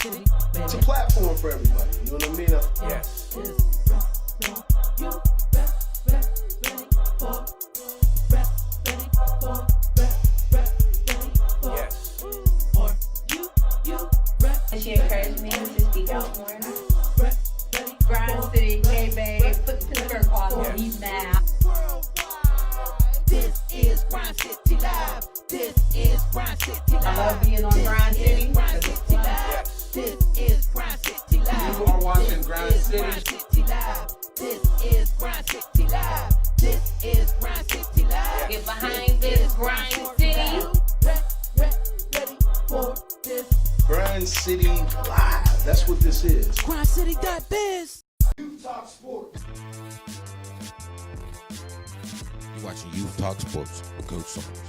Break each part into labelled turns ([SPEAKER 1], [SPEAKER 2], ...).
[SPEAKER 1] It's a platform for everybody. You know what I mean?
[SPEAKER 2] Yes.
[SPEAKER 3] She encouraged me to speak out more. Grind City, hey babe, put Pittsburgh on me now.
[SPEAKER 4] This is Grind City Live. This is Grind City Live.
[SPEAKER 3] I love being on Grind City.
[SPEAKER 4] Grind City Live. This is Grind City Live.
[SPEAKER 2] You are watching Grind City.
[SPEAKER 4] This is Grind City Live. This is Grind City Live.
[SPEAKER 3] Get behind this Grind City.
[SPEAKER 4] Ready for this.
[SPEAKER 1] Grind City Live. That's what this is.
[SPEAKER 4] GrindCity.biz.
[SPEAKER 1] Youth Talk Sports.
[SPEAKER 5] You're watching Youth Talk Sports with Coach Saunders.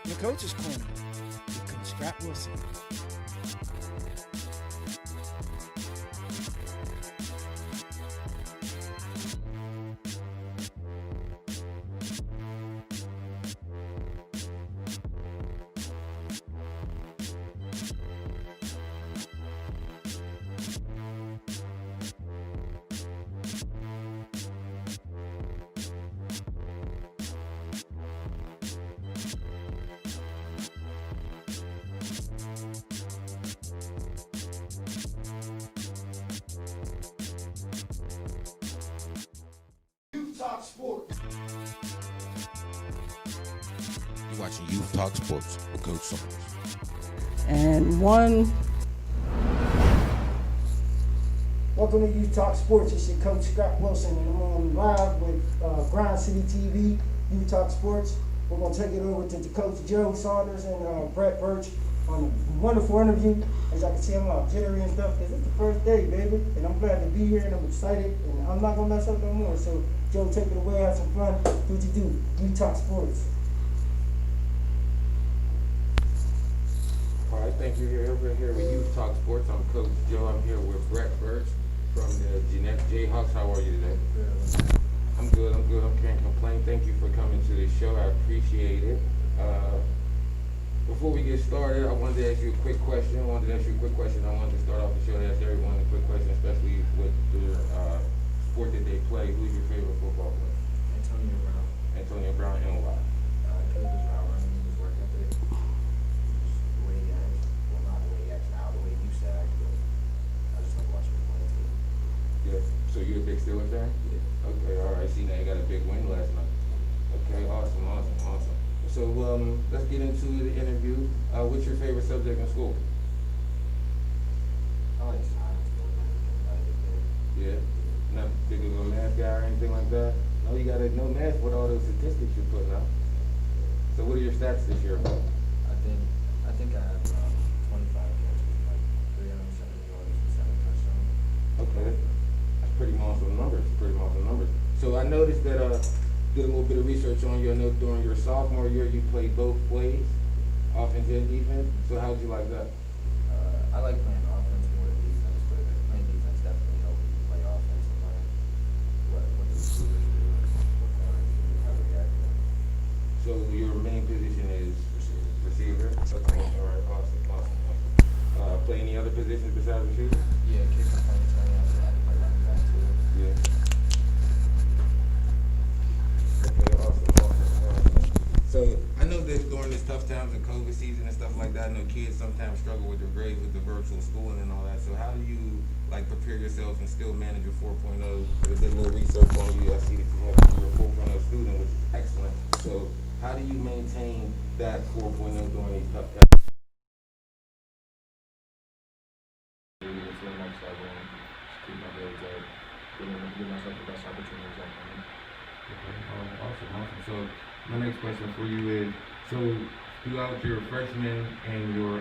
[SPEAKER 6] The Coach's Corner with Coach Scott Wilson.
[SPEAKER 1] Youth Talk Sports.
[SPEAKER 5] You're watching Youth Talk Sports with Coach Saunders.
[SPEAKER 6] And one. Welcome to Youth Talk Sports. It's your Coach Scott Wilson, and I'm on live with Grind City TV, Youth Talk Sports. We're going to take it over to Coach Joe Saunders and Birch on a wonderful interview. As I can see, I'm all jittery and stuff because it's the first day, baby, and I'm glad to be here and I'm excited, and I'm not going to mess up no more. So, Joe, take it away, have some fun, do what you do, Youth Talk Sports.
[SPEAKER 2] All right, thank you. We're here with Youth Talk Sports. I'm Coach Joe. I'm here with Birch from the Jeanette Jayhawks. How are you today? I'm good. I can't complain. Thank you for coming to the show. I appreciate it. Before we get started, I wanted to ask you a quick question. I wanted to start off the show to ask everyone a quick question, especially with the sport that they play. Who's your favorite football player? Antonio Brown, and why?
[SPEAKER 7] Because of his power and his work ethic. Just the way he acts. Well, not the way he acts now, the way he used to act, but I just like watching him play too.
[SPEAKER 2] Yeah. So you're a big Steelers fan?
[SPEAKER 7] Yeah.
[SPEAKER 2] Okay, all right. See, now you got a big win last night. Okay, awesome. So let's get into the interview. What's your favorite subject in school?
[SPEAKER 7] I like science more than anything. I like it.
[SPEAKER 2] Yeah. Not big of a math guy or anything like that? No, you gotta know math with all those statistics you're putting out. So what are your stats this year?
[SPEAKER 7] I think I have 25 catches, like 370 yards and 7 touchdowns.
[SPEAKER 2] Okay. That's pretty monster numbers. So I noticed that did a little bit of research on you. I know during your sophomore year you played both ways, offense and defense. So how would you like that?
[SPEAKER 7] I like playing offense more than defense, but playing defense definitely helps you play offense and learn what the receivers do, what corners do, how to react to them.
[SPEAKER 2] So your main position is receiver. Okay. All right. Awesome. Play any other positions besides receiver?
[SPEAKER 7] Yeah, kick and punt return. I can play running back too.
[SPEAKER 2] Yeah. Okay, awesome. So I know that during this tough times in COVID season and stuff like that, I know kids sometimes struggle with their grades with the virtual schooling and all that. So how do you prepare yourself and still manage your 4.0? I did a little research on you. I see that you have your 4.0 student, which is excellent. So how do you maintain that 4.0 during these tough times?
[SPEAKER 7] It's really much like keep my grades up, give myself the best opportunities I can.
[SPEAKER 2] Awesome. So my next question for you is, so throughout your freshman and your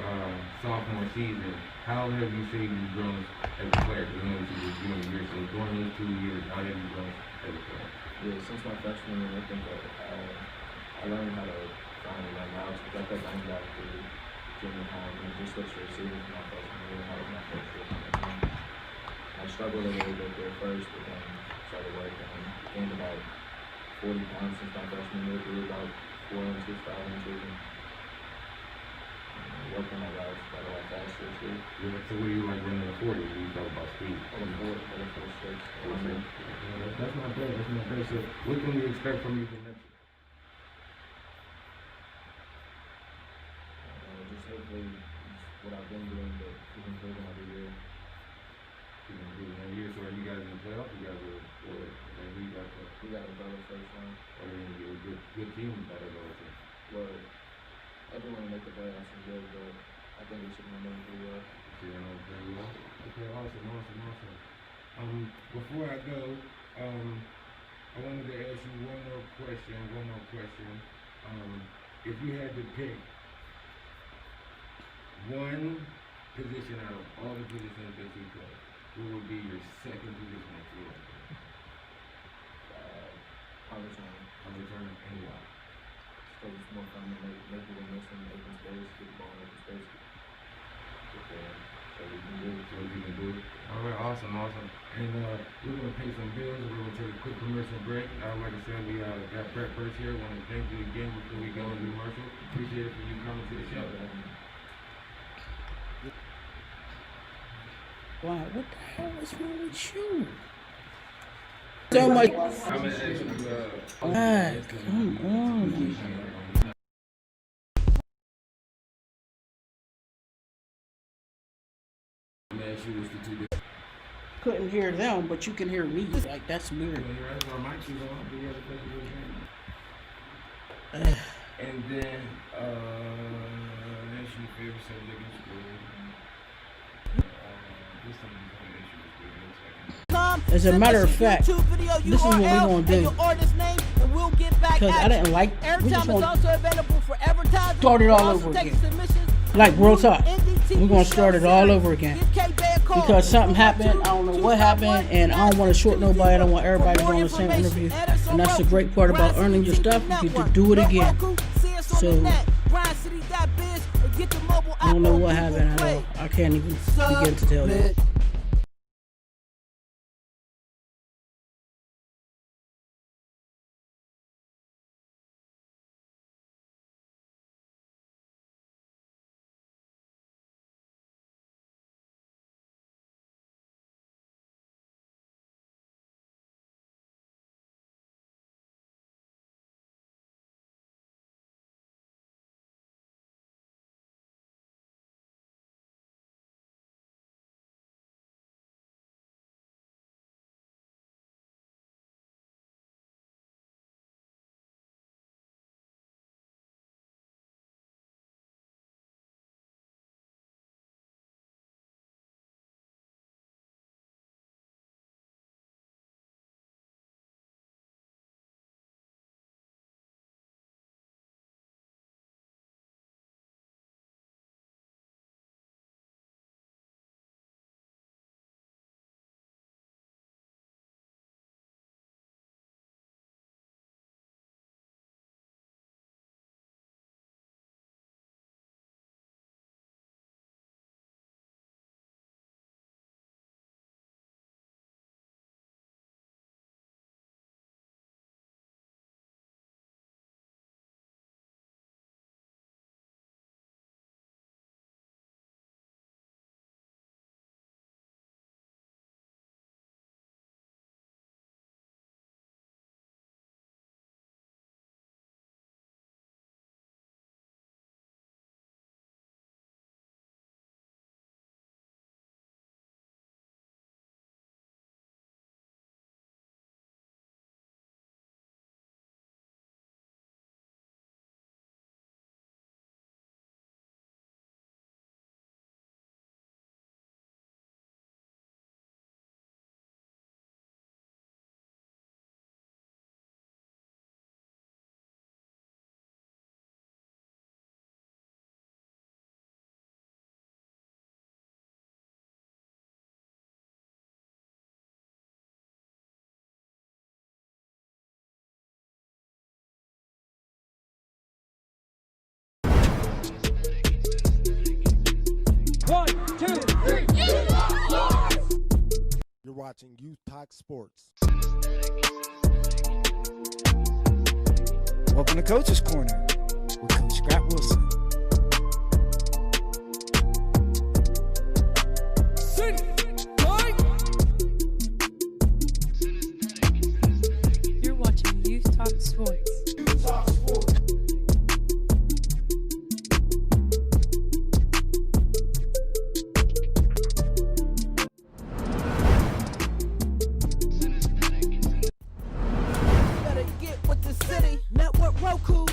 [SPEAKER 2] sophomore season, how have you seen you grown as a player? Because I know this is your year, so during those 2 years, how have you grown as a player?
[SPEAKER 7] Yeah, since my freshman year, I think I learned how to find my routes, because I kept running back through junior high and just switched to receiver for my freshman year. That was my first year. I struggled a little bit there first, but then started working and gained about 4 40 pounds since my freshman year, grew about 4 inches, 5 inches, and working my routes got a lot faster too.
[SPEAKER 2] Yeah, so what do you like running the 40? You talk about speed.
[SPEAKER 7] Over 4 strokes.
[SPEAKER 2] That's not bad. That's not bad. So what can we expect from you for next year?
[SPEAKER 7] Just hopefully what I've been doing, but keep improving every year.
[SPEAKER 2] Keep improving every year. So are you guys in the playoffs? You guys are, or like we got the,
[SPEAKER 7] We got a better first round.
[SPEAKER 2] are you gonna get a good team by the goal team?
[SPEAKER 7] Well, everyone make the playoffs is good, but I think we should remain pretty well.
[SPEAKER 2] So you know very well. Okay, awesome. Before I go, I wanted to ask you one more question. If you had to pick one position out of all the positions that you play, what would be your second position that you would play?
[SPEAKER 7] I'm returning.
[SPEAKER 2] And why?
[SPEAKER 7] So it's more fun to make people miss in open space, get the ball in open space. So we can do it.
[SPEAKER 2] So you can do it. All right, awesome. And we're gonna pay some bills. We're gonna take a quick commercial break. Like I said, we got Brett Birch here. Want to thank you again before we go into commercial. Appreciate it for you coming to the show.
[SPEAKER 8] Wow, what the hell is wrong with you? So much.
[SPEAKER 2] I'm gonna ask you.
[SPEAKER 8] God, come on.
[SPEAKER 2] I'm gonna ask you what's the two different.
[SPEAKER 8] Couldn't hear them, but you can hear me. Like, that's weird.
[SPEAKER 2] And then, that's your favorite subject in school. This time you're gonna make sure it's good.
[SPEAKER 8] As a matter of fact, this is what we're going to do. Because I didn't like it. We're just going to start it all over again. Like real talk. We're going to start it all over again. Because something happened. I don't know what happened. And I don't want to short nobody. I don't want everybody to go on the same interview. And that's the great part about earning your stuff. You get to do it again. So, I don't know what happened at all. I can't even begin to tell you.
[SPEAKER 9] You're watching Youth Talk Sports.
[SPEAKER 6] Welcome to Coach's Corner with Coach Scott Wilson.
[SPEAKER 9] You're watching Youth Talk Sports.
[SPEAKER 4] Better get with the city. Network Roku.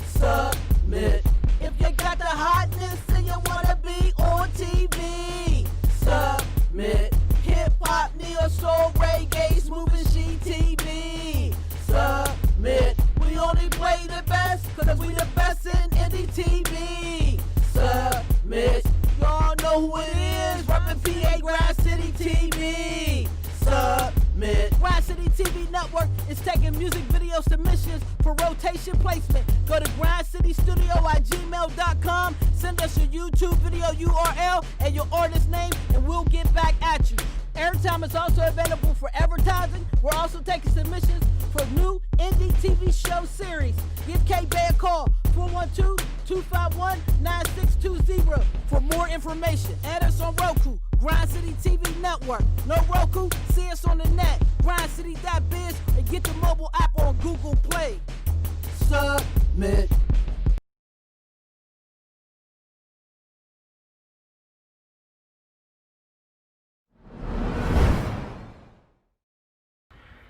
[SPEAKER 4] Submit. If you got the hotness and you wanna be on TV. Submit. Hip hop, neo soul, reggae, smooth and she TV. Submit. We only play the best, cause we the best in indie TV. Submit. Y'all know who it is. Reppin' PA Grind City TV. Submit. Grind City TV Network is taking music video submissions for rotation placement. Go to grindcitystudio@gmail.com. Send us your YouTube video URL and your artist name, and we'll get back at you. Airtime is also available for advertising. We're also taking submissions for new indie TV show series. Give K-Bay a call, 412-251-9620 for more information. Add us on Roku, Grind City TV Network. No Roku? See us on the net, grindcity.biz, and get the mobile app on Google Play. Submit.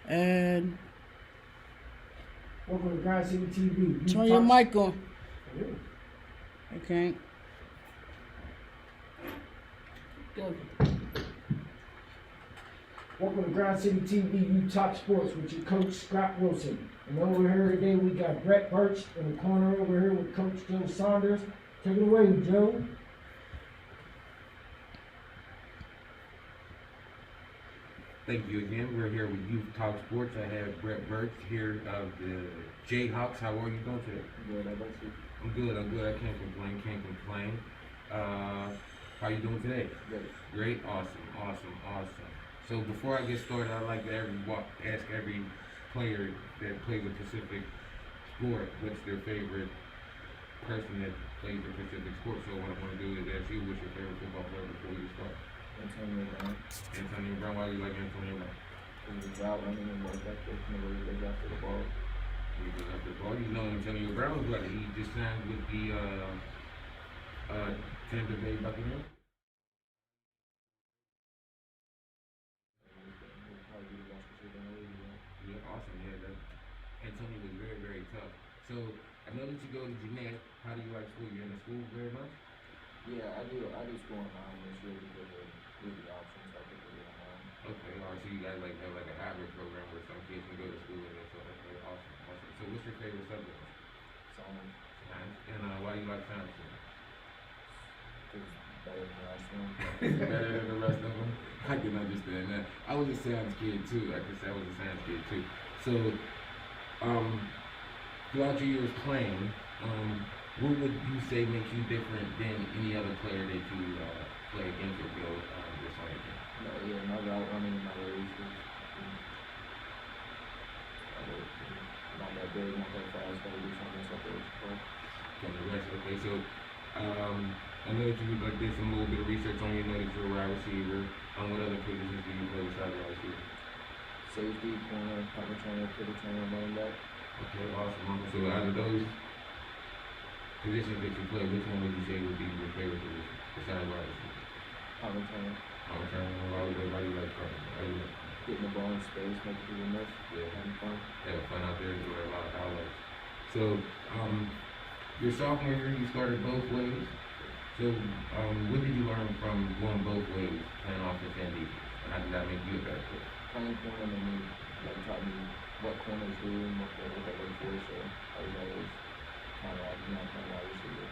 [SPEAKER 8] And
[SPEAKER 6] Welcome to Grind City TV.
[SPEAKER 8] turn your mic on. Okay. Go.
[SPEAKER 6] Welcome to Grind City TV, You Talk Sports with your coach, Scott Wilson. And over here today, we got Brett Birch in the corner over here with Coach Joe Saunders. Take it away, Joe.
[SPEAKER 2] Thank you again. We're here with Youth Talk Sports. I have Brett Birch here of the Jayhawks. How are you doing today?
[SPEAKER 7] Good, how about you?
[SPEAKER 2] I'm good. I can't complain. How you doing today?
[SPEAKER 7] Good.
[SPEAKER 2] Great. Awesome. So before I get started, I'd like to ask every player that plays a specific sport, what's their favorite person that plays a specific sport. So what I want to do is ask you, what's your favorite football player before you start?
[SPEAKER 7] Antonio Brown.
[SPEAKER 2] Antonio Brown. Why do you like Antonio Brown?
[SPEAKER 7] He's a route running and more effective in the way he goes after the ball.
[SPEAKER 2] He goes after the ball. You know Antonio Brown was like he just signed with the Tampa Bay Buccaneers. Yeah, awesome. Yeah, that Antonio was very, very tough. So I know that you go to Jeanette. How do you like school? You in the school very much?
[SPEAKER 7] Yeah, I do school online this year because of the options I could do online.
[SPEAKER 2] Okay, all right. So you guys like have like a hybrid program where some kids can go to school and then so that's very awesome. So what's your favorite subject?
[SPEAKER 7] Science.
[SPEAKER 2] Science. And why do you like science?
[SPEAKER 7] It's better than the rest of them.
[SPEAKER 2] Better than the rest of them. I can understand that. I was a science kid too. I was a science kid too. So, throughout your years playing, what would you say makes you different than any other player that you play against or go this way against?
[SPEAKER 7] No, yeah, my route running and my race is not that big, not that fast, but I do something separate.
[SPEAKER 2] From the rest, okay. So, I know that you like did some little bit of research on you. Know that you're a wide receiver. What other positions do you play besides wide receiver?
[SPEAKER 7] Safety, corner, punt returner, kick returner, running back.
[SPEAKER 2] Okay, awesome. So out of those positions that you play, which one would you say would be your favorite position besides wide receiver?
[SPEAKER 7] Punt returner.
[SPEAKER 2] Punt returner. Why do you like punting? Why do you like
[SPEAKER 7] Getting the ball in space, making people miss.
[SPEAKER 2] Yeah.
[SPEAKER 7] Having fun.
[SPEAKER 2] having fun out there? Enjoy a lot of highlights. So, your sophomore year, you started both ways. So, what did you learn from going both ways, playing offense and defense? And how did that make you a better player?
[SPEAKER 7] Playing corner made me, taught me what corners do and what they look for, so I was always kind of playing wide receiver.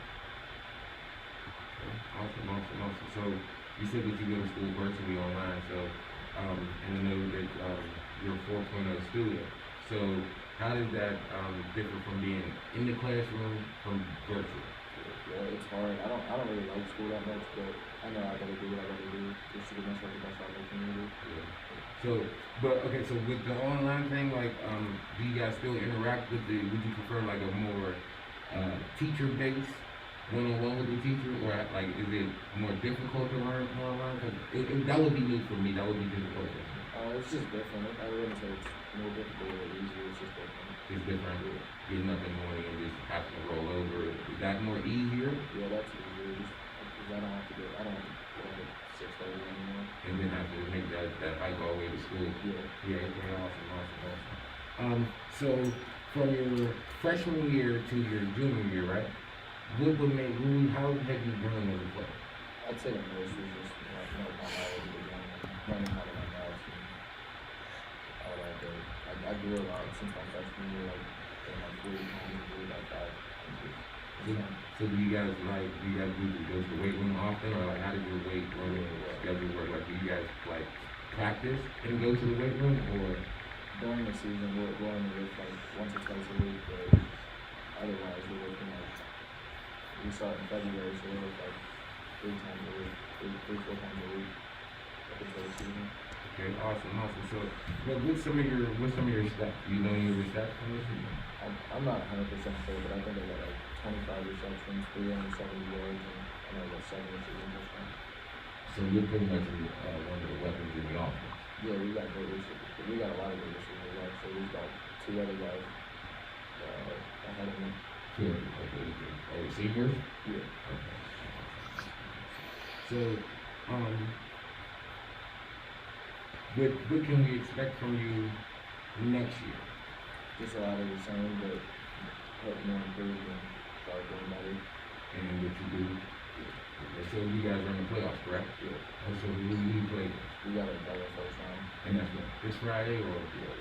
[SPEAKER 2] Awesome. So, you said that you go to school virtually online, so, and I know that you're a 4.0 student. So, how did that differ from being in the classroom from virtual?
[SPEAKER 7] Yeah, it's hard. I don't really like school that much, but I know I gotta do what I gotta do just to give myself the best opportunity.
[SPEAKER 2] Yeah. So, but okay, so with the online thing, like, do you guys still interact with the? Would you prefer like a more teacher-based, one-on-one with the teacher, or like is it more difficult to learn online? Cause that would be new for me. That would be difficult.
[SPEAKER 7] It's just different. I wouldn't say it's more difficult or easier. It's just different.
[SPEAKER 2] It's different. Getting up in the morning and just having to roll over. Is that more easier?
[SPEAKER 7] Yeah, that's easier. Just because I don't have to get up at 6:30 anymore.
[SPEAKER 2] And then have to make that hike all the way to school.
[SPEAKER 7] Yeah.
[SPEAKER 2] Yeah, okay, awesome. So from your freshman year to your junior year, right? How have you grown as a player?
[SPEAKER 7] I'd say the most is just know my knowledge of the game, learning how to run routes and all that. But I grew a lot since my freshman year, like in my 40 pounds, grew like 5 inches.
[SPEAKER 2] So do you guys go to the weight room often, or like how did your weight room schedule work? Like do you guys like practice and go to the weight room, or
[SPEAKER 7] during the season we're only lift like once or twice a week, but otherwise we're working like we start in February, so we're like 3 times a week, 4 times a week up until the season.
[SPEAKER 2] okay, awesome. So what's some of your stats? Do you know any of your stats from this season?
[SPEAKER 7] I'm not 100% sure, but I think I got like 25 receptions, 370 yards, and I got 7 receiving touchdowns.
[SPEAKER 2] So you're pretty much one of the weapons in the offense.
[SPEAKER 7] Yeah, we got great receivers. We got a lot of good receivers, actually. We've got 2 other guys ahead of me.
[SPEAKER 2] Good. Okay. Receivers?
[SPEAKER 7] Yeah.
[SPEAKER 2] Okay. So, what can we expect from you next year?
[SPEAKER 7] Just a lot of the same, but help more improve and start getting better.
[SPEAKER 2] And what you do? Okay, so you guys are in the playoffs, correct?
[SPEAKER 7] Yeah.
[SPEAKER 2] So who do you play?
[SPEAKER 7] We got a better first round.
[SPEAKER 2] And that's what, this Friday or?
[SPEAKER 7] Yeah,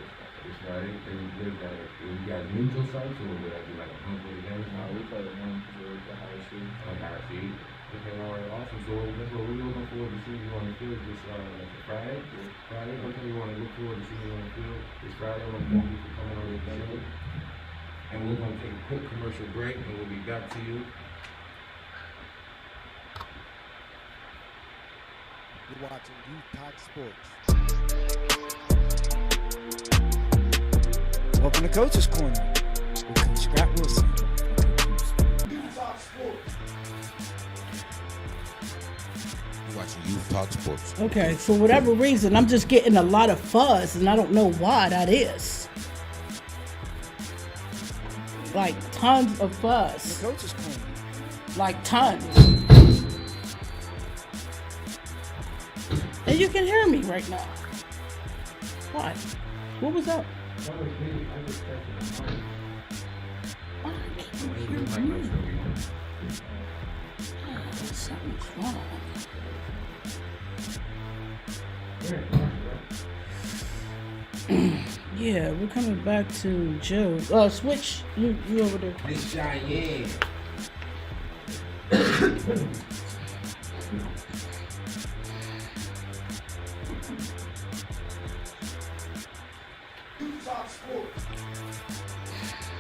[SPEAKER 2] This Friday? And you guys neutral sites, or would that be like a home for the game?
[SPEAKER 7] We play at home because we're the highest seed.
[SPEAKER 2] Higher seed. Okay, all right, awesome. So that's what we're looking forward to seeing you on the field this Friday. Friday, okay, we want to look forward to seeing you on the field this Friday. I want to thank you for coming on the show. And we're going to take a quick commercial break, and we'll be back to you.
[SPEAKER 10] You're watching Youth Talk Sports. Welcome to Coach's Corner with Coach Scott Wilson.
[SPEAKER 1] Youth Talk Sports.
[SPEAKER 5] You're watching Youth Talk Sports.
[SPEAKER 8] Okay, for whatever reason, I'm just getting a lot of fuzz, and I don't know why that is. Like tons of fuzz.
[SPEAKER 10] The Coach's Corner.
[SPEAKER 8] Like tons. And you can hear me right now. What? What was that? Oh, I can't hear me. Oh, something's wrong. Yeah, we're coming back to Joe. Switch. You over there.
[SPEAKER 2] This Shianne.
[SPEAKER 1] Youth Talk Sports.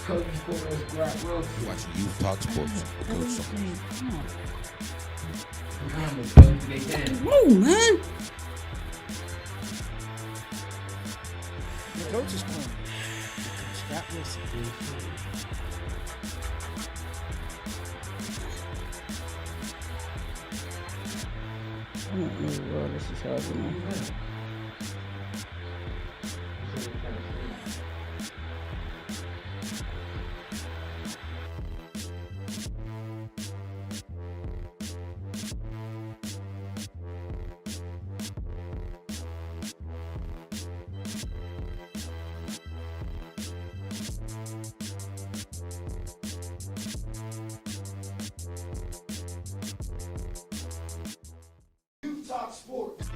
[SPEAKER 2] Coach Wilson.
[SPEAKER 5] You're watching Youth Talk Sports with Coach Saunders.
[SPEAKER 8] Come on, man.
[SPEAKER 10] The Coach's Corner with Coach Scott Wilson.
[SPEAKER 8] I don't know why this is happening.
[SPEAKER 1] Youth Talk Sports.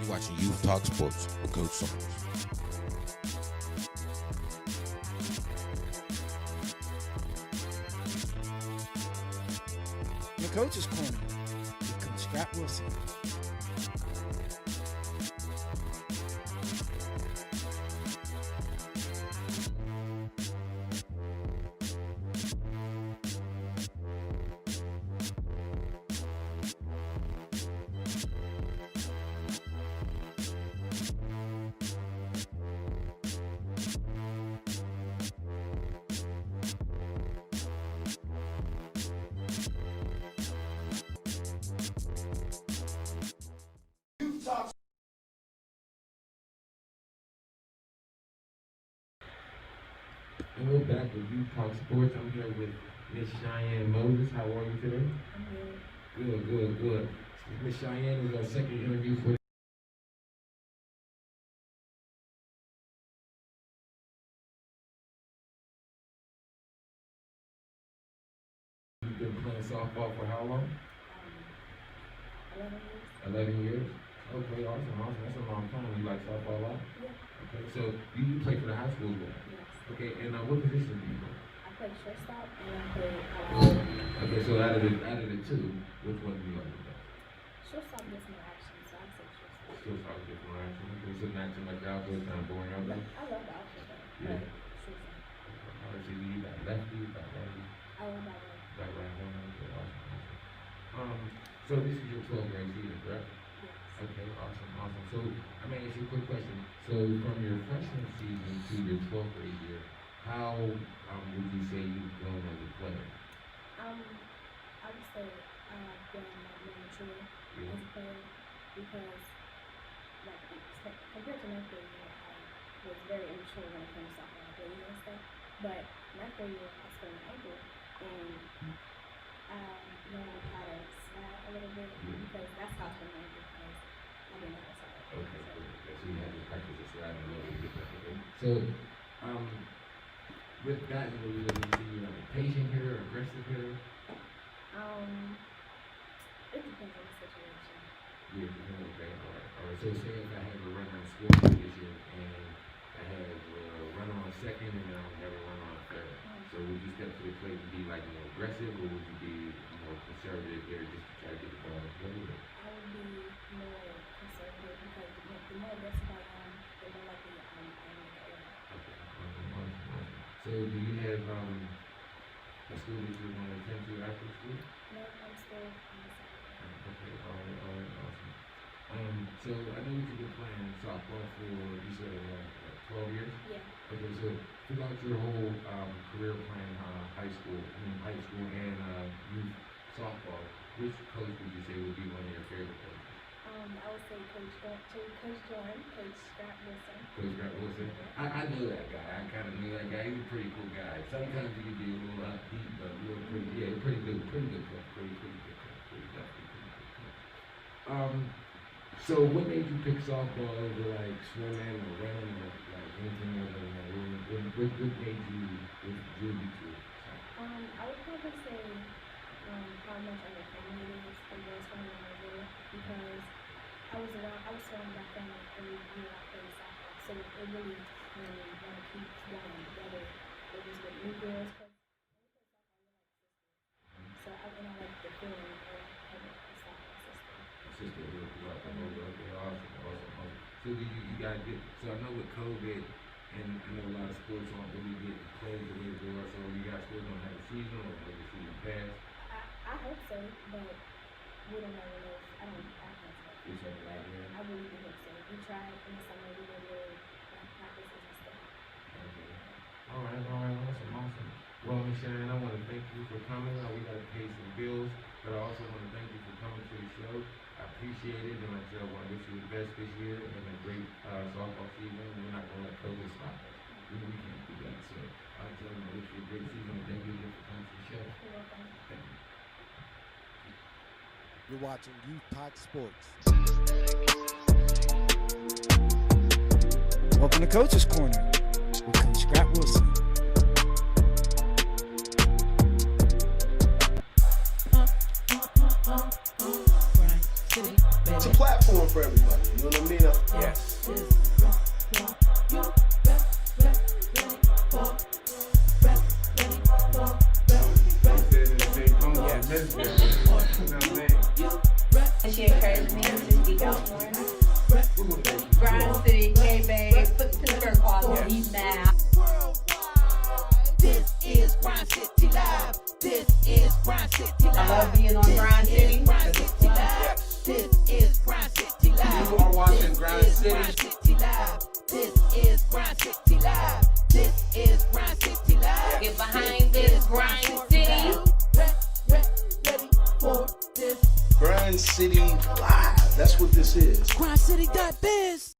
[SPEAKER 5] You're watching Youth Talk Sports with Coach Saunders.
[SPEAKER 10] The Coach's Corner with Coach Scott Wilson.
[SPEAKER 2] And we're back with Youth Talk Sports. I'm here with Miss Shianne Moses. How are you today?
[SPEAKER 3] I'm good.
[SPEAKER 2] Good. Miss Shianne is our second interview for You've been playing softball for how long?
[SPEAKER 3] 11 years.
[SPEAKER 2] 11 years? Okay, awesome. That's a long time. You like softball a lot?
[SPEAKER 3] Yeah.
[SPEAKER 2] Okay, so you play for the high school as well?
[SPEAKER 3] Yes.
[SPEAKER 2] Okay, and what position do you play?
[SPEAKER 3] I play shortstop and I play
[SPEAKER 2] Okay, so out of the two, which one do you like the best?
[SPEAKER 3] shortstop gets more action, so I'd say shortstop.
[SPEAKER 2] Still talk different action. Okay, so not too much outfield, kind of boring out there?
[SPEAKER 3] I love the outfit though.
[SPEAKER 2] Yeah.
[SPEAKER 3] But shortstop.
[SPEAKER 2] Alright, so you got lefty, got righty,
[SPEAKER 3] I love that one.
[SPEAKER 2] got right hand. Okay, awesome. So this is your 12th grade season, correct?
[SPEAKER 3] Yes.
[SPEAKER 2] Okay, awesome. So I'm gonna ask you a quick question. So from your freshman season to your 12th grade year, how would you say you've grown as a player?
[SPEAKER 3] I would say I've been like more mature as a player because like compared to ninth grade year, I was very immature when it came to softball playing and stuff. But ninth grade year, I sprained my ankle and I learned how to slide a little bit because that's how I sprained my ankle because I didn't know how to slide.
[SPEAKER 2] Okay, so you had to practice the sliding a little bit. Okay. So with that, you see you're like patient hitter, aggressive hitter?
[SPEAKER 3] It depends on the situation.
[SPEAKER 2] Yeah, okay, alright. So say if I had a runner on scoring position and I had a runner on second and then I have a runner on third. So would you step to the plate and be like more aggressive or would you be more conservative here just to try to get the ball? What is it?
[SPEAKER 3] I would be more conservative because the more aggressive I am, the more likely I am to err.
[SPEAKER 2] Okay, awesome. So do you have a school that you want to attend to after school?
[SPEAKER 3] No, I'm still on the side.
[SPEAKER 2] Okay, alright, awesome. So I know you've been playing softball for, you said, 12 years?
[SPEAKER 3] Yeah.
[SPEAKER 2] Okay, so throughout your whole career playing high school and youth softball, which coach would you say would be one of your favorite coaches?
[SPEAKER 3] I would say Coach Jordan, Coach Scott Wilson.
[SPEAKER 2] Coach Scott Wilson? I know that guy. I kind of knew that guy. He's a pretty cool guy. Sometimes he can be a little upbeat, but pretty good coach. Pretty good coach. So what made you pick softball over like swimming or running or like anything other than that? What made you drew you to it?
[SPEAKER 3] I would probably say how much of a family it is and what's going on over there because I was surrounded by family every year I played softball, so it really made me want to keep going together. It was with new girls, so I like the feeling of having a softball system.
[SPEAKER 2] Awesome. So you gotta get, so I know with COVID, and I know a lot of sports aren't really getting played the way they are, so you guys still gonna have a season or like a season pass?
[SPEAKER 3] I hope so, but we don't know. I can't say.
[SPEAKER 2] It's like right here.
[SPEAKER 3] I really do hope so. We tried in the summer, we did practices and stuff.
[SPEAKER 2] Okay. Alright, awesome. Well, Miss Shianne, I want to thank you for coming. We got to pay some bills, but I also want to thank you for coming to the show. I appreciate it, and like I said, I want to wish you the best this year and a great softball season. We're not going to let COVID stop us. We can't do that. So I'll tell you, I wish you a great season, and thank you again for coming to the show.
[SPEAKER 3] You're welcome.
[SPEAKER 2] Thank you.
[SPEAKER 10] You're watching Youth Talk Sports. Welcome to Coach's Corner with Coach Scott Wilson.
[SPEAKER 1] It's a platform for everybody. You know what I mean?
[SPEAKER 10] Yes.
[SPEAKER 3] She encouraged me to speak out more. Grind City, K-Bay, Pittsburgh, all these now.
[SPEAKER 4] This is Grind City Live. This is Grind City Live.
[SPEAKER 3] I love being on Grind City.
[SPEAKER 4] Grind City Live. This is Grind City Live.
[SPEAKER 1] You are watching Grind City.
[SPEAKER 4] Live. This is Grind City Live. This is Grind City Live.
[SPEAKER 3] Get behind this Grind City.
[SPEAKER 4] Ready for this.
[SPEAKER 1] Grind City Live. That's what this is.
[SPEAKER 4] GrindCity.biz.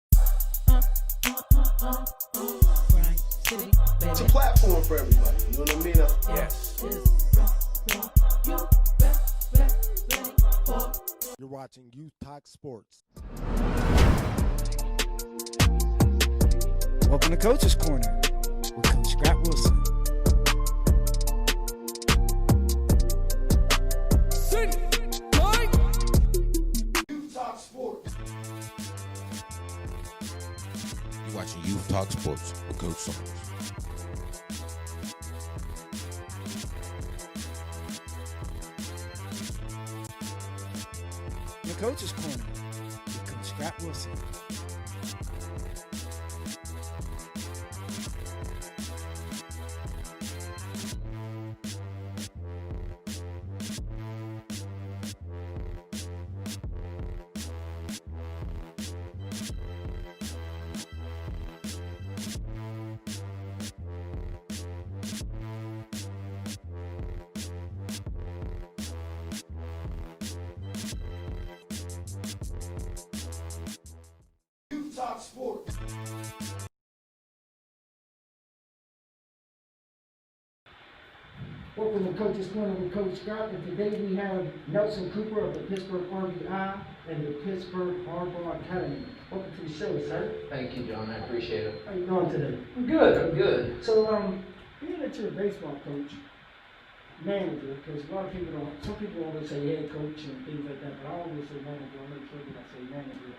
[SPEAKER 1] It's a platform for everybody. You know what I mean?
[SPEAKER 10] Yes.
[SPEAKER 11] You're watching Youth Talk Sports.
[SPEAKER 10] Welcome to Coach's Corner with Coach Scott Wilson.
[SPEAKER 1] Youth Talk Sports.
[SPEAKER 5] You're watching Youth Talk Sports with Coach Saunders.
[SPEAKER 10] The Coach's Corner with Coach Scott Wilson.
[SPEAKER 1] Youth Talk Sports.
[SPEAKER 6] Welcome to Coach's Corner with Coach Scott, and today we have Nelson Cooper of the Pittsburgh RBI and the Pittsburgh Hardball Academy. Welcome to the show, sir.
[SPEAKER 12] Thank you, John. I appreciate it.
[SPEAKER 6] How you doing today?
[SPEAKER 12] I'm good. I'm good.
[SPEAKER 6] So, being that you're a baseball coach, manager, because a lot of people don't, some people always say head coach and things like that, but I always say manager. I make sure that I say manager.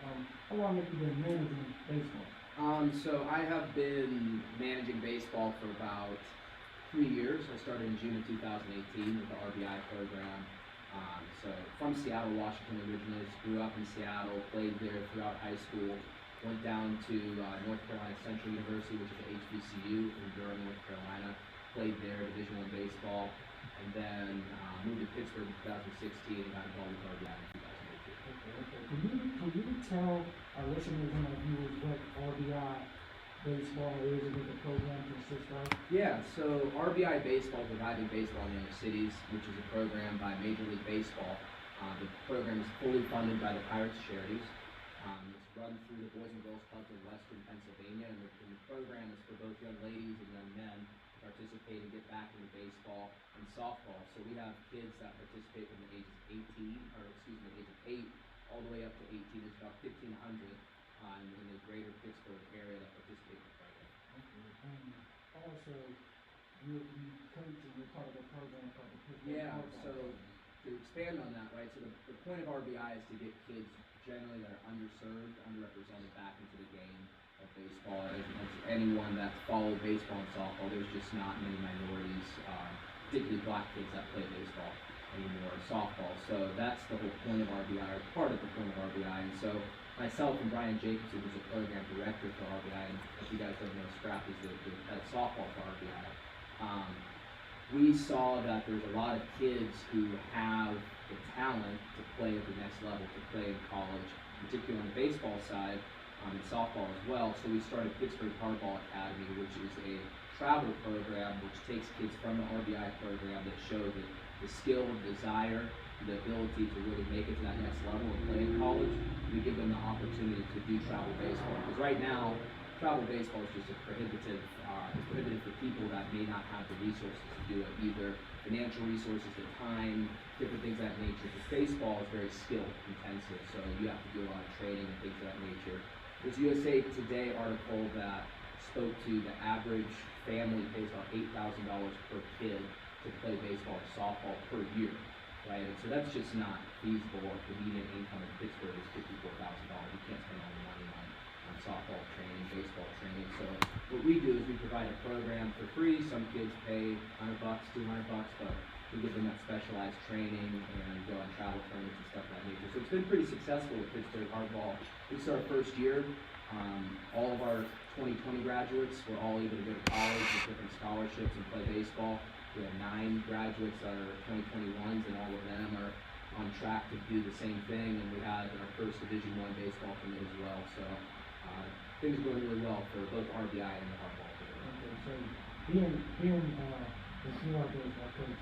[SPEAKER 6] How long have you been managing baseball?
[SPEAKER 12] So I have been managing baseball for about 3 years. I started in June of 2018 with the RBI program. So from Seattle, Washington originally, grew up in Seattle, played there throughout high school, went down to North Carolina Central University, which is an HBCU in Durham, North Carolina, played there, Division I baseball, and then moved to Pittsburgh in 2016 and got involved with RBI in 2018.
[SPEAKER 6] Okay. Can you tell our listeners and our viewers what RBI baseball is and what the program consists of?
[SPEAKER 12] Yeah, so RBI Baseball, Reviving Baseball in the Inner Cities, which is a program by Major League Baseball. The program is fully funded by the Pirates Charities. It's run through the Boys and Girls Clubs in Western Pennsylvania, and the program is for both young ladies and young men to participate and get back into baseball and softball. So we have kids that participate from the ages of 8 all the way up to 18. There's about 1,500 in the greater Pittsburgh area that participate in the program.
[SPEAKER 6] Okay. Also, you coach and you're part of a program called the Pittsburgh
[SPEAKER 12] Yeah,
[SPEAKER 6] Hardball.
[SPEAKER 12] so to expand on that, right, so the point of RBI is to get kids generally that are underserved, underrepresented back into the game of baseball. As anyone that's followed baseball and softball, there's just not many minorities, particularly black kids that play baseball anymore, softball. So that's the whole point of RBI, or part of the point of RBI. And so myself and Brian Jacobson, who's the program director for RBI, and if you guys don't know, Scrap is the head softball for RBI. We saw that there's a lot of kids who have the talent to play at the next level, to play in college, particularly on the baseball side, and softball as well. So we started Pittsburgh Hardball Academy, which is a travel program which takes kids from the RBI program that show the skill, desire, the ability to really make it to that next level and play in college. We give them the opportunity to do travel baseball. Because right now, travel baseball is just prohibitive for people that may not have the resources to do it, either financial resources, the time, different things of that nature. Because baseball is very skill intensive, so you have to do a lot of training and things of that nature. There's a USA Today article that spoke to the average family pays about $8,000 per kid to play baseball or softball per year, right? And so that's just not feasible. The median income in Pittsburgh is $54,000. You can't spend all the money on softball training, baseball training. So what we do is we provide a program for free. Some kids pay $100, $200, but we give them that specialized training and go on travel tournaments and stuff of that nature. So it's been pretty successful with Pittsburgh Hardball. This is our first year. All of our 2020 graduates were all able to go to college with different scholarships and play baseball. We have 9 graduates that are 2021s, and all of them are on track to do the same thing. And we had our first Division I baseball commit as well. So things are going really well for both RBI and the Hardball program.
[SPEAKER 6] Okay, so being the CR baseball coach,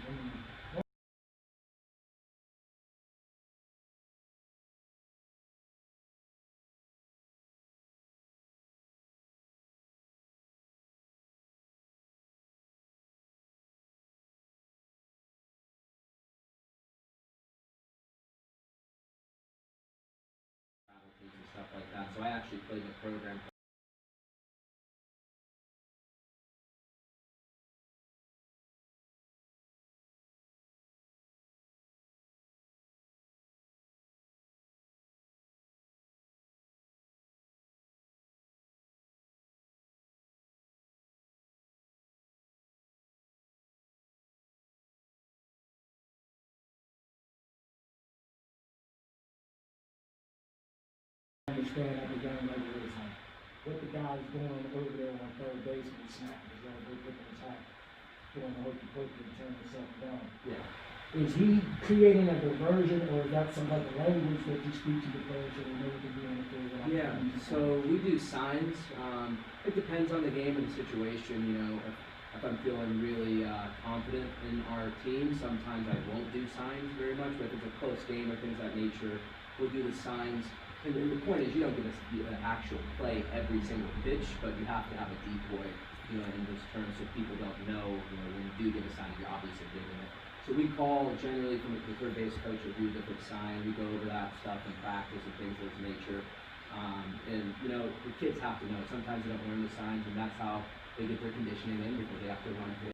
[SPEAKER 12] So I actually played in a program.
[SPEAKER 6] Understand at the young level is like what the guy's doing over there on third base when he's snapping his elbow, flipping his hat, doing the hokey pokey and turning himself down.
[SPEAKER 12] Yeah.
[SPEAKER 6] Is he creating a diversion, or is that some type of language that you speak to the players so they know what to do on the field?
[SPEAKER 12] Yeah, so we do signs. It depends on the game and the situation. You know, if I'm feeling really confident in our team, sometimes I won't do signs very much. But if it's a close game or things of that nature, we'll do the signs. And the point is, you don't get an actual play every single pitch, but you have to have a decoy, you know, in those terms, so people don't know, you know, when you do get a sign, you're obviously giving it. So we call generally from the third base coach will do a different sign. We go over that stuff in practice and things of this nature. And you know, the kids have to know. Sometimes they don't learn the signs, and that's how they get their conditioning in because they have to run it.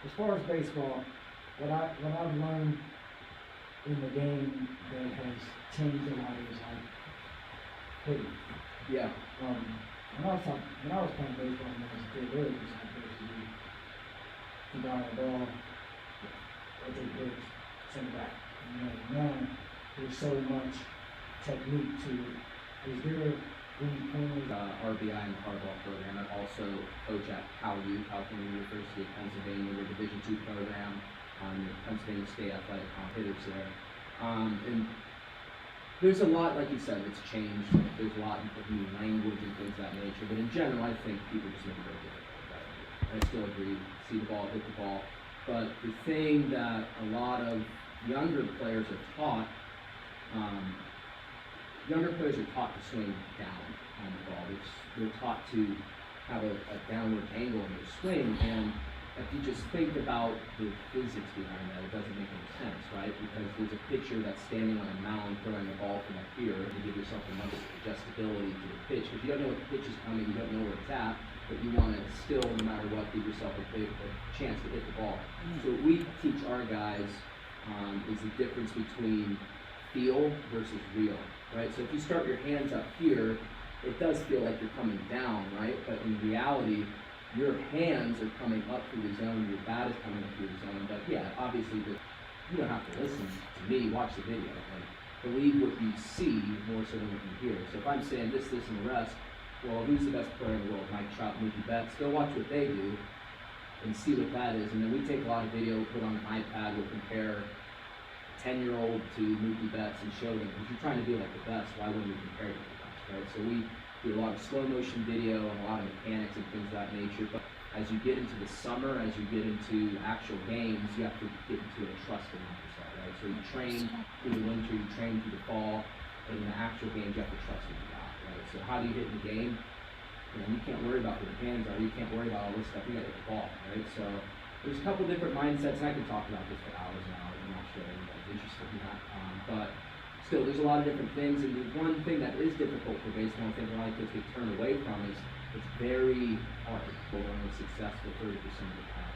[SPEAKER 6] As far as baseball, what I've learned in the game that has changed a lot is like hitting.
[SPEAKER 12] Yeah.
[SPEAKER 6] When I was playing baseball when I was a kid, there was just like basically you got a ball, or take pitch, send it back. You know, now there's so much technique to it. Is there any pointers?
[SPEAKER 12] RBI in the hardball program. I also coach at California University of Pennsylvania. We're a Division II program on the Pennsylvania State Athletic hitters there. And there's a lot, like you said, it's changed. There's a lot of new language and things of that nature. But in general, I think people just need to go get it. I still agree. See the ball, hit the ball. But the thing that a lot of younger players are taught, to swing down on the ball. They're taught to have a downward angle in their swing, and if you just think about the physics behind that, it doesn't make any sense, right? Because there's a pitcher that's standing on a mound throwing a ball from up here to give yourself enough adjustability to the pitch, because you don't know what the pitch is coming, you don't know where it's at, but you want to still, no matter what, give yourself a chance to hit the ball. So what we teach our guys is the difference between feel versus real, right? So if you start your hands up here, it does feel like you're coming down, right? But in reality, your hands are coming up through the zone, your bat is coming up through the zone. But yeah, obviously, you don't have to listen to me, watch the video, and believe what you see more so than what you hear. So if I'm saying this, and the rest, well, who's the best player in the world? Mike Trout, Mookie Betts. Go watch what they do and see what that is. And then we take a lot of video, put on an iPad, we'll compare 10-year-old to Mookie Betts and show them. If you're trying to be like the best, why wouldn't we compare you to the best, right? So we do a lot of slow motion video and a lot of mechanics and things of that nature. But as you get into the summer, as you get into actual games, you have to get into a trusting yourself, right? So you train through the winter, you train through the fall, and in the actual games, you have to trust what you got, right? So how do you hit in the game? You can't worry about where your hands are. You can't worry about all this stuff. You got to hit the ball, right? So there's a couple different mindsets, and I could talk about this for hours and hours. I'm not sure anyone's interested in that, but still, there's a lot of different things, and the one thing that is difficult for baseball, I think a lot of kids get turned away from, is it's very hard for only successful 30% of the time,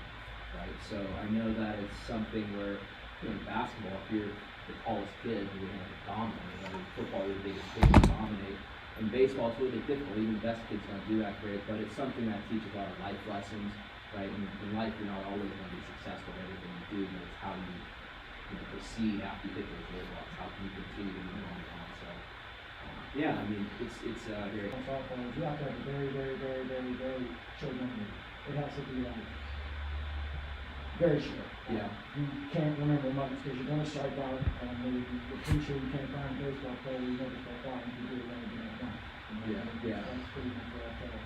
[SPEAKER 12] right? So I know that it's something where, in basketball, if you're the tallest kid, you're going to dominate. Right? Football, you're the biggest kid, you dominate. In baseball, it's a little bit difficult. Even the best kids don't do that great, but it's something that teaches a lot of life lessons, right? In life, you're not always going to be successful at everything you do, but it's how you proceed after you hit those roadblocks. How can you continue to move on? So, yeah, I mean, it's very.
[SPEAKER 6] Softball, you have to have a very, very, very, very, very short memory. It has to be like very short.
[SPEAKER 12] Yeah.
[SPEAKER 6] You can't remember much because you're going to strike out, and you're pretty sure you can't find a baseball player you never strike out and you do it only that once.
[SPEAKER 12] Yeah.
[SPEAKER 6] That's pretty much what I tell.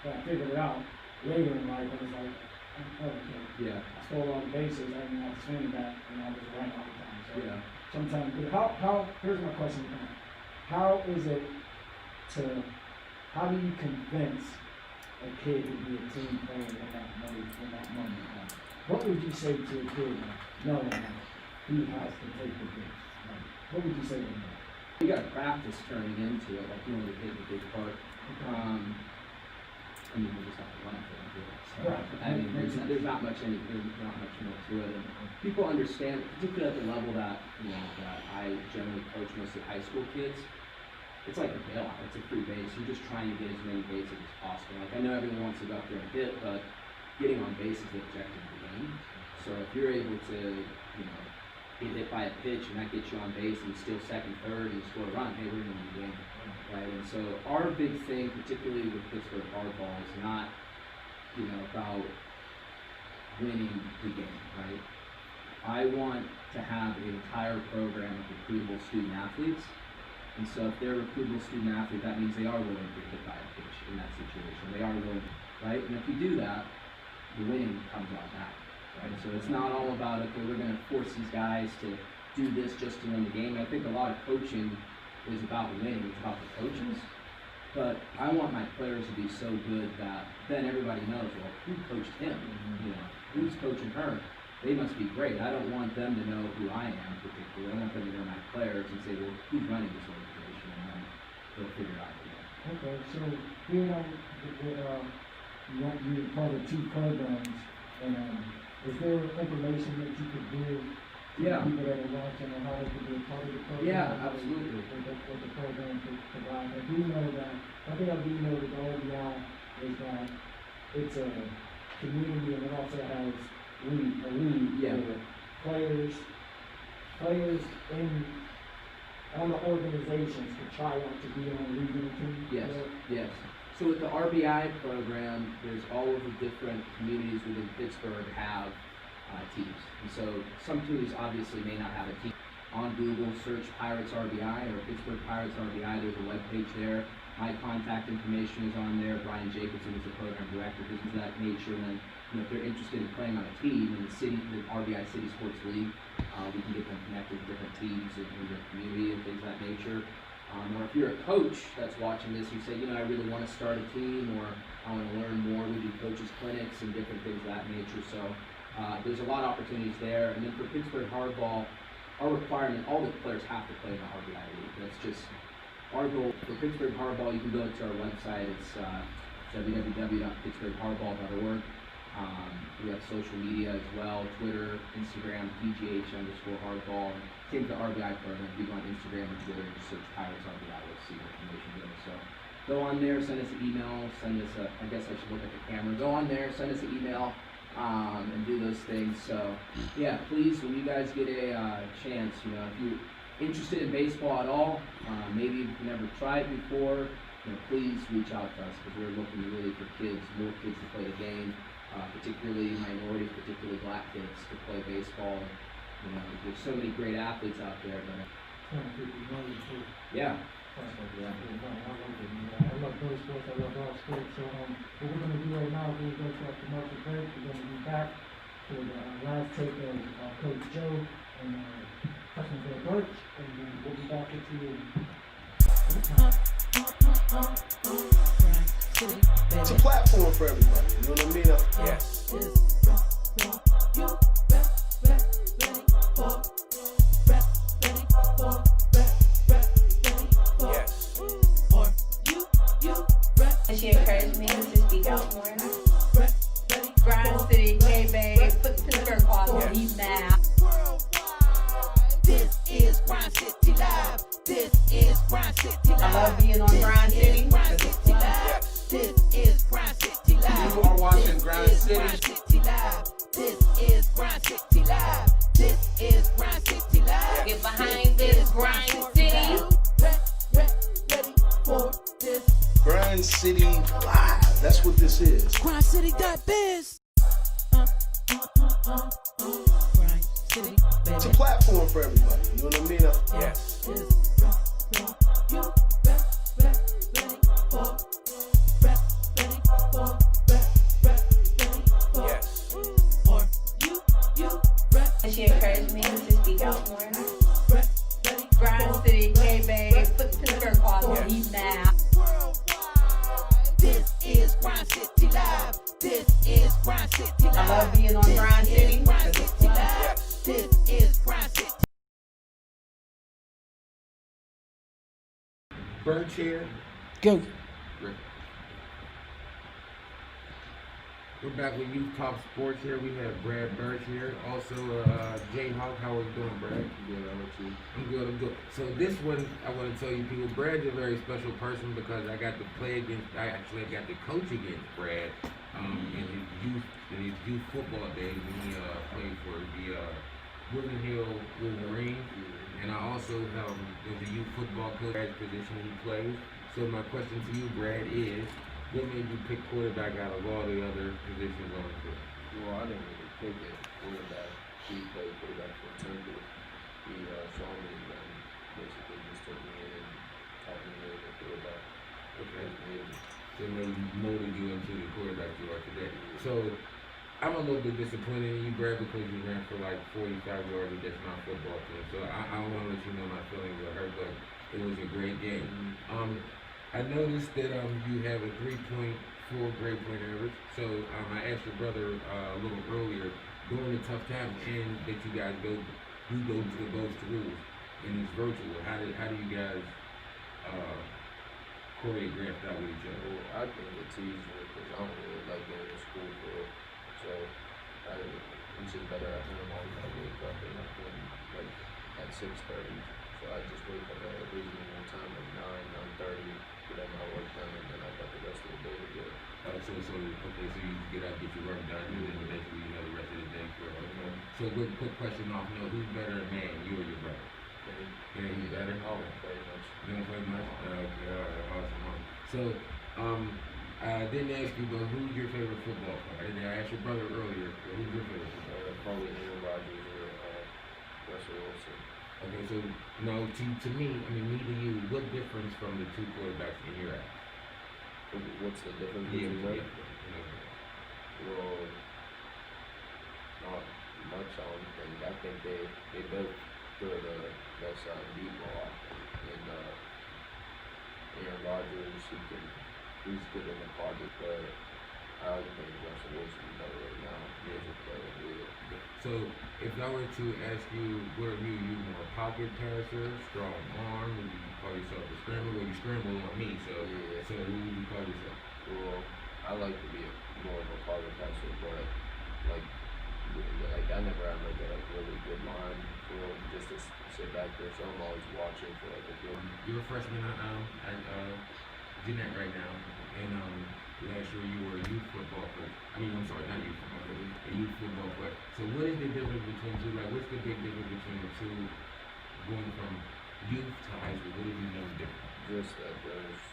[SPEAKER 6] But I figured it out later in life. I was like, oh, okay.
[SPEAKER 12] Yeah.
[SPEAKER 6] I stole all the bases. I didn't have to swing it back, and I was right all the time. So
[SPEAKER 12] Yeah.
[SPEAKER 6] sometimes, here's my question. How is it how do you convince a kid to be a team player in that moment? What would you say to a kid knowing that he has to take the pitch? What would you say to him?
[SPEAKER 12] You got to practice turning into it, like you want to take a big part. I mean, we just have to run for it. So,
[SPEAKER 6] Right.
[SPEAKER 12] I mean, there's not much more to it. And people understand, particularly at the level that that I generally coach most of high school kids. It's like a bailout. It's a free base. You're just trying to get as many bases as possible. Like I know everyone wants to go up there and hit, but getting on base is the objective of the game. So if you're able to, get hit by a pitch and that gets you on base and you steal second, third, and you score a run, hey, we're going to win the game, right? And so our big thing, particularly with Pittsburgh hardball, is not, about winning the game, right? I want to have an entire program of recruitable student athletes. And so if they're a recruitable student athlete, that means they are willing to get hit by a pitch in that situation. They are willing, right? And if you do that, the winning comes out back, right? So it's not all about, okay, we're going to force these guys to do this just to win the game. I think a lot of coaching is about winning. It's about the coaches. But I want my players to be so good that then everybody knows, well, who coached him? Who's coaching her? They must be great. I don't want them to know who I am particularly. I want them to know my players and say, well, who's running this organization? And then they'll figure it out.
[SPEAKER 6] Okay, so being on you're part of two programs, and is there information that you could give to people that are watching on how they could be a part of the program?
[SPEAKER 12] Yeah, absolutely.
[SPEAKER 6] What the program could provide. I do know that, one thing I do know with the OBI is that it's a community and it also has a league where players on the organizations to try out to be on a leading team.
[SPEAKER 12] Yes. So with the RBI program, there's all of the different communities within Pittsburgh have teams. And so some communities obviously may not have a team. On Google, search Pirates RBI or Pittsburgh Pirates RBI. There's a webpage there. My contact information is on there. Brian Jacobson is the program director, things of that nature. And then, if they're interested in playing on a team in the RBI City Sports League, we can get them connected with different teams in their community and things of that nature. Or if you're a coach that's watching this, you say, I really want to start a team, or I want to learn more. We do coaches clinics and different things of that nature. So there's a lot of opportunities there. And then for Pittsburgh hardball, our requirement, all the players have to play in the RBI league. That's just our goal. For Pittsburgh hardball, you can go to our website. It's www.pittsburghhardball.org. We have social media as well, Twitter, Instagram, PGH_hardball. Same for the RBI program. If you go on Instagram or Twitter, just search Pirates RBI, you'll see what information there. So go on there, send us an email, I guess I should look at the camera. Go on there, send us an email, and do those things. So yeah, please, when you guys get a chance, if you're interested in baseball at all, maybe you've never tried before, please reach out to us, because we're looking really for more kids to play the game. Particularly minorities, particularly black kids, to play baseball. There's so many great athletes out there, but yeah.
[SPEAKER 6] I love those sports. I love all sports. So what we're going to do right now is we're going to go to our commercial break. We're going to be back for the last take of Coach Joe and Freshman Coach Birch, and then we'll be back with you.
[SPEAKER 1] It's a platform for everybody, you know what I mean?
[SPEAKER 5] Yes.
[SPEAKER 13] She encouraged me to speak out more. Grind City, hey babe, put Pittsburgh on me now.
[SPEAKER 4] This is Grind City Live. This is Grind City Live.
[SPEAKER 13] I love being on Grind City.
[SPEAKER 4] Grind City Live. This is Grind City Live.
[SPEAKER 1] You are watching Grind City.
[SPEAKER 4] This is Grind City Live. This is Grind City Live.
[SPEAKER 13] Get behind this Grind City.
[SPEAKER 4] Ready for this.
[SPEAKER 1] Grind City Live. That's what this is.
[SPEAKER 4] GrindCity.biz. Grind City, baby.
[SPEAKER 1] It's a platform for everybody. You know what I mean?
[SPEAKER 4] Yes.
[SPEAKER 13] She encouraged me to speak out more. Grind City, hey babe, put Pittsburgh on me now.
[SPEAKER 4] This is Grind City Live. This is Grind City Live.
[SPEAKER 13] I love being on Grind City.
[SPEAKER 4] Grind City Live. This is Grind City.
[SPEAKER 2] Birch here.
[SPEAKER 8] Go.
[SPEAKER 2] We're back with Youth Talk Sports here. We have Brad Birch here. Also, Jay Hawk. How are you doing, Brad?
[SPEAKER 7] Good, how about you?
[SPEAKER 2] I'm good, I'm good. So this one, I want to tell you people, Brad's a very special person because I got to got to coach against Brad in his youth football days when he played for the Woodland Hill Wolverines. And I also was a youth football coach at the position he plays. So my question to you, Brad, is what made you pick quarterback out of all the other positions on the field?
[SPEAKER 7] Well, I didn't really pick it. Quarterback. He played quarterback for Temple. He saw me and basically just took me in and taught me as a quarterback.
[SPEAKER 2] Okay. So maybe molded you into the quarterback you are today. So I'm a little bit disappointed in you, Brad, because you ran for like 45 yards and that's not football team. So I don't want to let you know my feelings were hurt, but it was a great game. I noticed that you have a 3.4 grade point average. So I asked your brother a little earlier during the tough times and that you guys go to those rules and it's virtual. How do you guys choreograph that with each other?
[SPEAKER 7] Well, I think it's easier because I don't really like going to school for it. So it's just better at home. I wake up and I can like at 6:30. So I just wake up at a reasonable time, like 9:30, get all my work done, and then I got the rest of the day to do it.
[SPEAKER 2] So you get out, get your work done, and then eventually you have the rest of the day for it. Okay. So quick question off, who's better at man, you or your brother? Yeah, he's better?
[SPEAKER 7] I don't play much.
[SPEAKER 2] You don't play much? Okay, alright, awesome. So, I didn't ask you, but who's your favorite football player? I asked your brother earlier, but who's your favorite football player?
[SPEAKER 7] Probably Aaron Rodgers or Russell Wilson.
[SPEAKER 2] Okay, so, to me to you, what difference from the two quarterbacks in your eyes?
[SPEAKER 7] What's the difference between them? Well, not much, I don't think. I think they both throw the best deep ball. And Aaron Rodgers, he's good in the pocket, but I think Russell Wilson is better right now. He's a player.
[SPEAKER 2] So, if I were to ask you, what are you more pocket passer, strong arm? Would you call yourself a scrambler? Well, you scramble on me, so
[SPEAKER 7] yeah.
[SPEAKER 2] So who would you call yourself?
[SPEAKER 7] Well, I like to be more of a pocket passer, but like I never had like a really good line for just to sit back there. So I'm always watching for like a good.
[SPEAKER 2] You're a freshman at Jeanette right now, and last year you were a youth football coach. I'm sorry, not youth football coach, a youth football player. So what is the difference between two? Like, what's the big difference between the two going from youth to high school? What did you know different?
[SPEAKER 7] Just that there's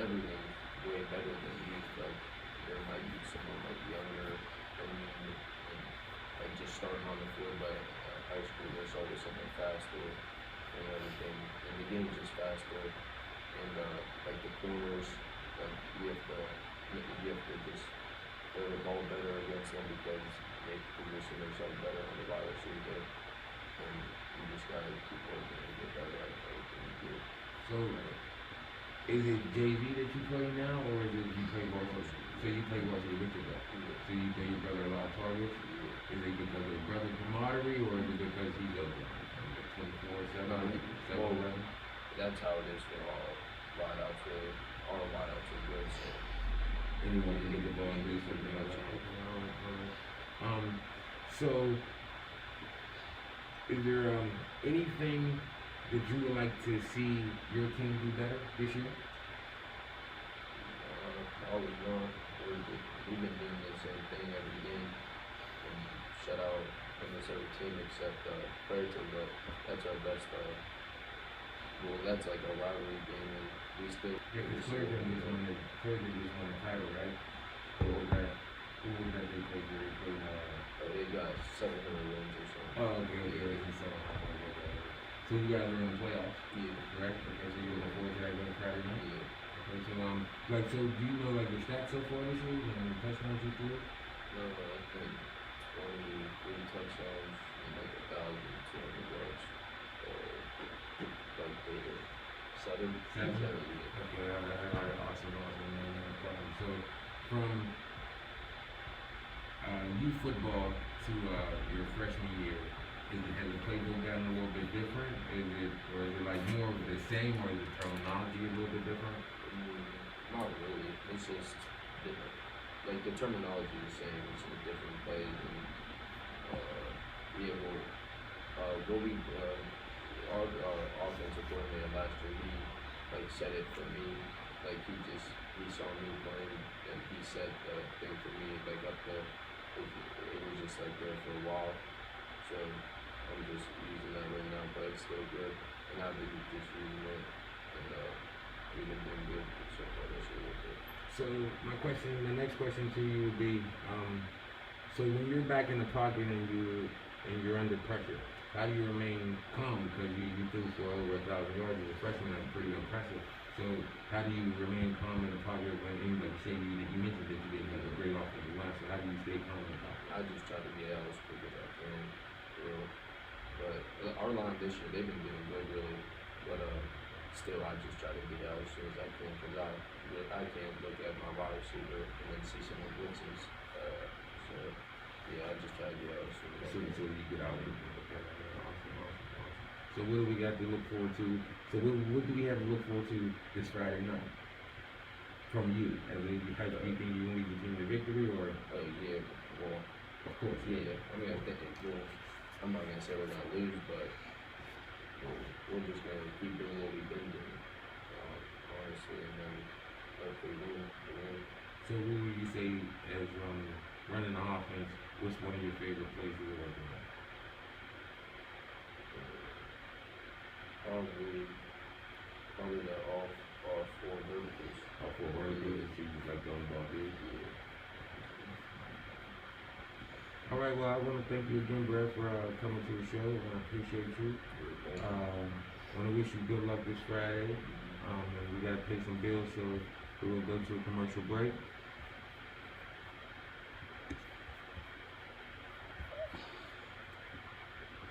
[SPEAKER 7] everything's way better than youth. Like there might be someone like younger and like just starting on the field, but at high school there's always something faster and everything, and the game's just faster. And like the corners, like you have to just throw the ball better against them because they position themselves better on the wide receiver, and you just gotta keep working and get better at everything you do.
[SPEAKER 2] So, is it JV that you play now, or is it you play both? So you play varsity with your brother? So you play your brother a lot of targets? Is it because of brother camaraderie, or is it because he's a 24/7, 7-11?
[SPEAKER 7] That's how it is for all wideouts, really. All wideouts are good, so
[SPEAKER 2] anyone can get the ball and do something like that. So is there anything that you would like to see your team do better this year?
[SPEAKER 7] Always wrong. We've been doing the same thing every game. And shut out almost every team except Birch, but that's our best. Well, that's like a rivalry game, and we still.
[SPEAKER 2] Yeah, because Clearton just won the title, right? Who was that they played? They played.
[SPEAKER 7] They got 700 wins or something.
[SPEAKER 2] Oh, okay. So you guys are in the playoffs?
[SPEAKER 7] Yeah.
[SPEAKER 2] Right? Okay, so you're looking forward to that game Friday night?
[SPEAKER 7] Yeah.
[SPEAKER 2] Okay, so so do you know like your stats so far this year and the touchdowns you threw?
[SPEAKER 7] No, I think 23 touchdowns and like 1,200 yards. Like seven.
[SPEAKER 2] Okay, all right, awesome, man. So from youth football to your freshman year, has the playbook gotten a little bit different? Or is it like more of the same, or is the terminology a little bit different?
[SPEAKER 7] Not really. It's just different. Like the terminology is the same. It's just different plays and our offensive coordinator last year, he like said it for me. Like he saw me playing and he said the thing for me like up there. It was just like there for a while. So I'm just using that right now, but it's still good. And I've been just using it, and we've been doing good so far this year with it.
[SPEAKER 2] So the next question to you would be, so when you're back in the pocket and you're under pressure, how do you remain calm? Because you threw for over 1,000 yards as a freshman, that's pretty impressive. So how do you remain calm in the pocket when, like you say, you mentioned that you didn't have a great offensive line, so how do you stay calm in the pocket?
[SPEAKER 7] I just try to get out as quick as I can, But our line this year, they've been getting good, really. But still, I just try to get out as soon as I can, because I can't look at my wide receiver and then see someone blitzes. So yeah, I just try to get out as soon as I can.
[SPEAKER 2] So you get out. Awesome. So what do we got to look forward to? So what do we have to look forward to this Friday night from you? As a type of anything you want to continue the victory, or?
[SPEAKER 7] Yeah, well,
[SPEAKER 2] of course, yeah.
[SPEAKER 7] I mean, I think I'm not gonna say we're gonna lose, but we're just gonna keep doing what we've been doing, honestly, and then hopefully win.
[SPEAKER 2] So what would you say as running the offense? What's one of your favorite plays you were working on?
[SPEAKER 7] Probably the all four verticals.
[SPEAKER 2] All four verticals. So you just like going ball big.
[SPEAKER 7] Yeah.
[SPEAKER 2] All right. Well, I want to thank you again, Brad, for coming to the show, and I appreciate you. I want to wish you good luck this Friday. And we got to pay some bills, so we will go to a commercial break.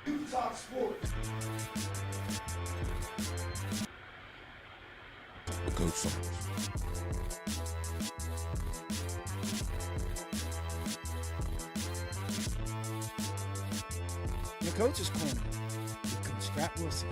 [SPEAKER 11] Youth Talk Sports.
[SPEAKER 5] With Coach Saunders.
[SPEAKER 10] The Coach's Corner with Coach Scott Wilson.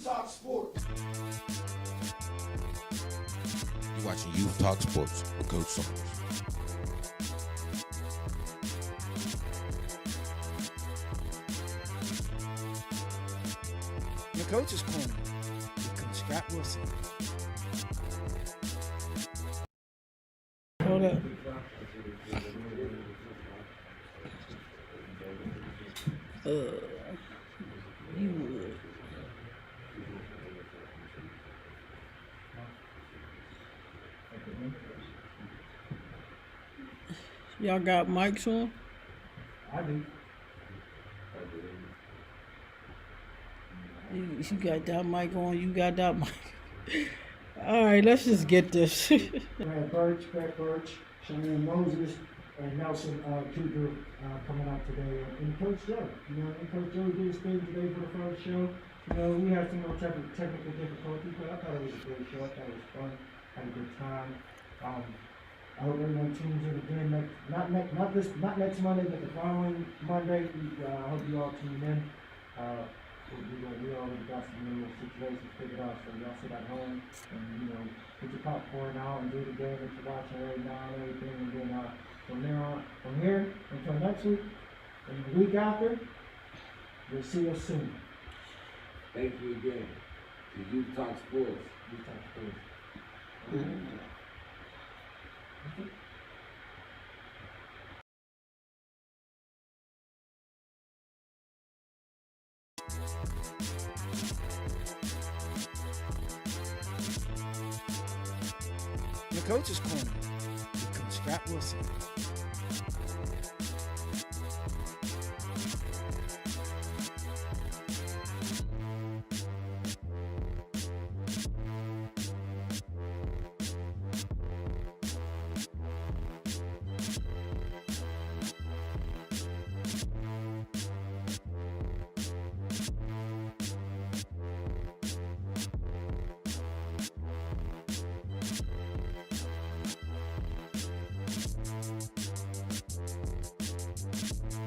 [SPEAKER 11] Talk Sports.
[SPEAKER 5] You're watching Youth Talk Sports with Coach Saunders.
[SPEAKER 10] The Coach's Corner with Coach Scott Wilson.
[SPEAKER 8] Hold up. You would. Y'all got mics on?
[SPEAKER 10] I do.
[SPEAKER 8] You got that mic on, you got that mic. Alright, let's just get this.
[SPEAKER 6] Birch, Shianne Moses, and Nelson Cooper coming up today. And Coach Joe, Coach Joe did his thing today for the first show. We had some more technical difficulties, but I thought it was a great show. I thought it was fun. Had a good time. I hope everyone tunes in again not next Monday, but the following Monday. I hope you all tune in. We already got some little situations figured out, so y'all sit at home and put your popcorn out and do the game that you're watching right now and everything, and then from here until next week and the week after, we'll see us soon.
[SPEAKER 2] Thank you again to Youth Talk Sports.
[SPEAKER 6] Youth Talk Sports.
[SPEAKER 10] The Coach's Corner with Coach Scott Wilson.